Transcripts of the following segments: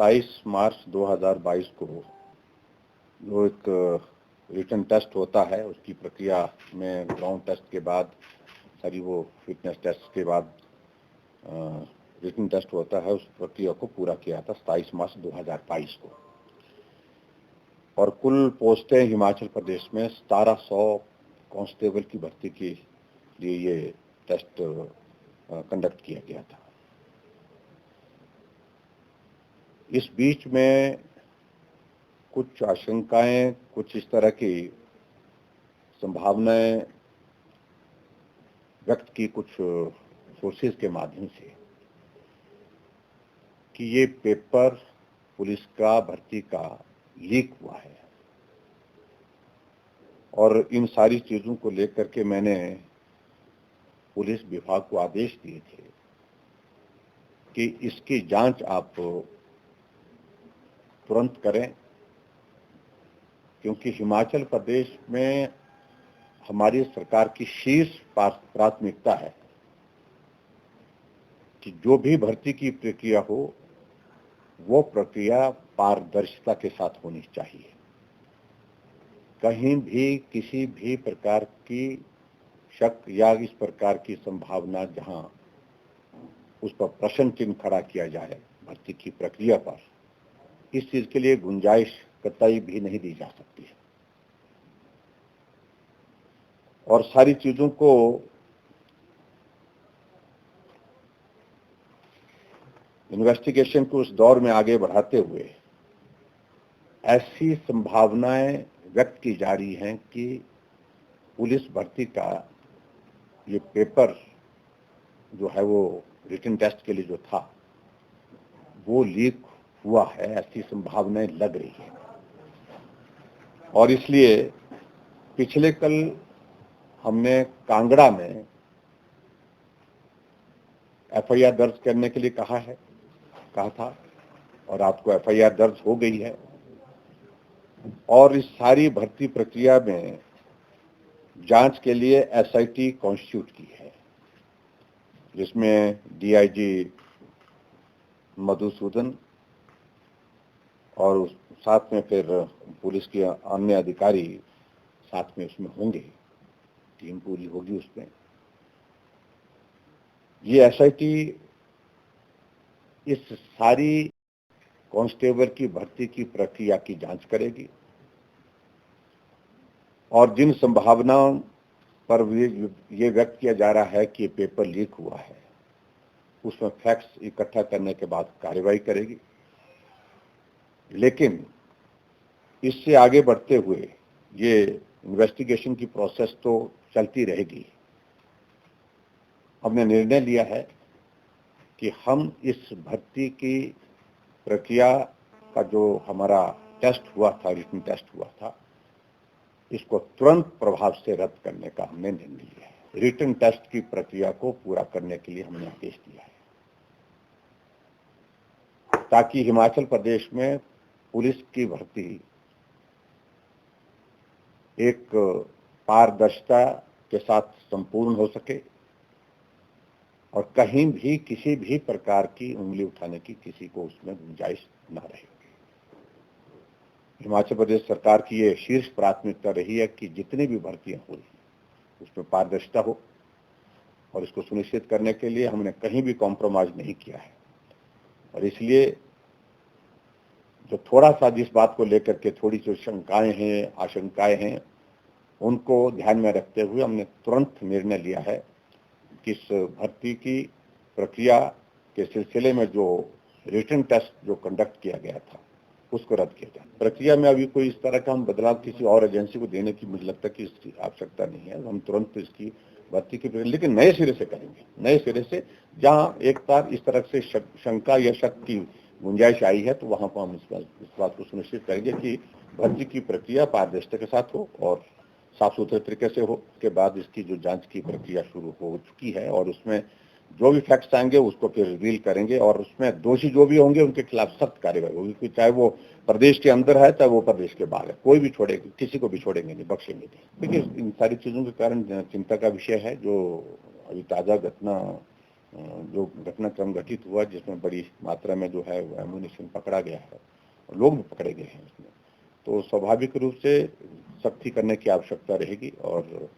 27 मार्च 2022 को जो एक रिटन टेस्ट होता है, उसकी प्रक्रिया में ग्राउंड टेस्ट के बाद सारी वो फिटनेस टेस्ट के बाद रिटन टेस्ट होता है, उस प्रक्रिया को पूरा किया था 27 मार्च 2022 को। और कुल पोस्टें हिमाचल प्रदेश में 1700 कांस्टेबल की भर्ती के लिए ये टेस्ट कंडक्ट किया गया था। इस बीच में कुछ आशंकाएं, कुछ इस तरह की संभावनाएं व्यक्त की कुछ सोर्सेज के माध्यम से कि ये पेपर पुलिस का भर्ती का लीक हुआ है। और इन सारी चीजों को लेकर के मैंने पुलिस विभाग को आदेश दिए थे कि इसकी जांच आप तुरंत करें, क्योंकि हिमाचल प्रदेश में हमारी सरकार की शीर्ष प्राथमिकता है कि जो भी भर्ती की प्रक्रिया हो वो प्रक्रिया पारदर्शिता के साथ होनी चाहिए। कहीं भी किसी भी प्रकार की शक या इस प्रकार की संभावना जहां उस पर प्रश्न चिन्ह खड़ा किया जाए भर्ती की प्रक्रिया पर, इस चीज के लिए गुंजाइश कतई भी नहीं दी जा सकती है। और सारी चीजों को इन्वेस्टिगेशन को उस दौर में आगे बढ़ाते हुए ऐसी संभावनाएं व्यक्त की जा रही हैं कि पुलिस भर्ती का ये पेपर जो है वो रिटन टेस्ट के लिए जो था वो लीक हुआ है, ऐसी संभावनाएं लग रही है। और इसलिए पिछले कल हमने कांगड़ा में एफआईआर दर्ज करने के लिए कहा था और आपको एफआईआर दर्ज हो गई है। और इस सारी भर्ती प्रक्रिया में जांच के लिए एसआईटी कॉन्स्टिट्यूट की है, जिसमें डीआईजी मधुसूदन और साथ में फिर पुलिस के अन्य अधिकारी साथ में उसमें होंगे, टीम पूरी होगी उसमें। ये एसआईटी इस सारी कांस्टेबल की भर्ती की प्रक्रिया की जांच करेगी और जिन संभावनाओं पर ये व्यक्त किया जा रहा है कि पेपर लीक हुआ है उसमें फैक्ट्स इकट्ठा करने के बाद कार्रवाई करेगी। लेकिन इससे आगे बढ़ते हुए ये इन्वेस्टिगेशन की प्रोसेस तो चलती रहेगी। हमने निर्णय लिया है कि हम इस भर्ती की प्रक्रिया का जो हमारा टेस्ट हुआ था, रिटन टेस्ट हुआ था, इसको तुरंत प्रभाव से रद्द करने का हमने निर्णय लिया है। रिटन टेस्ट की प्रक्रिया को पूरा करने के लिए हमने आदेश दिया है, ताकि हिमाचल प्रदेश में पुलिस की भर्ती एक पारदर्शिता के साथ संपूर्ण हो सके और कहीं भी किसी भी प्रकार की उंगली उठाने की किसी को उसमें गुंजाइश न रहे। हिमाचल प्रदेश सरकार की ये शीर्ष प्राथमिकता रही है कि जितनी भी भर्तियां हो रही उसमें पारदर्शिता हो, और इसको सुनिश्चित करने के लिए हमने कहीं भी कॉम्प्रोमाइज नहीं किया है। और इसलिए जो थोड़ा सा जिस बात को लेकर के थोड़ी जो शंकाएं हैं, आशंकाएं हैं, उनको ध्यान में रखते हुए हमने तुरंत निर्णय लिया है कि इस भर्ती की प्रक्रिया के सिलसिले में जो रिटन टेस्ट जो कंडक्ट किया गया था उसको रद्द किया जाए। प्रक्रिया में अभी कोई इस तरह का हम बदलाव किसी और एजेंसी को देने की मुझे लगता है कि इसकी आवश्यकता नहीं है। हम तुरंत इसकी भर्ती की प्रक्रिया लेकिन नए सिरे से करेंगे, नए सिरे से। जहां एक बार इस तरह से शंका या शक की गुंजाइश आई है तो वहां पर हम इस बात को सुनिश्चित करेंगे कि भर्ती की प्रक्रिया पारदर्शिता के साथ हो और साफ सुथरे तरीके से हो। उसके बाद इसकी जो जांच की प्रक्रिया शुरू हो चुकी है और उसमें जो भी फैक्ट्स आएंगे उसको फिर रिवील करेंगे और उसमें दोषी जो भी होंगे उनके खिलाफ सख्त कार्रवाई होगी, चाहे वो प्रदेश के अंदर है चाहे वो प्रदेश के बाहर है। कोई भी छोड़ेगा, किसी को भी छोड़ेंगे नहीं, बख्शेंगे नहीं। देखिए, इन सारी चीजों के कारण चिंता का विषय है जो अभी ताजा घटना जो घटनाक्रम घटित हुआ जिसमें बड़ी मात्रा में जो है वो एम्यूनिशन पकड़ा गया है और लोग भी पकड़े गए हैं इसमें, तो स्वाभाविक रूप से सख्ती करने की आवश्यकता रहेगी और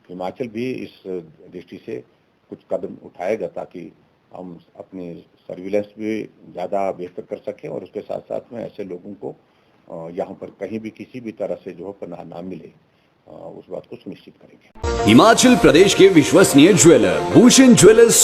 हिमाचल भी इस दृष्टि से कुछ कदम उठाएगा ताकि हम अपनी सर्विलेंस भी ज़्यादा बेहतर कर सकें और उसके साथ साथ में ऐसे लोगों को यहाँ पर कहीं भी किसी भी तरह से जो पनाह ना मिले उस बात को सुनिश्चित करेंगे। हिमाचल प्रदेश के विश्वसनीय ज्वेलर भूषण ज्वेलर्स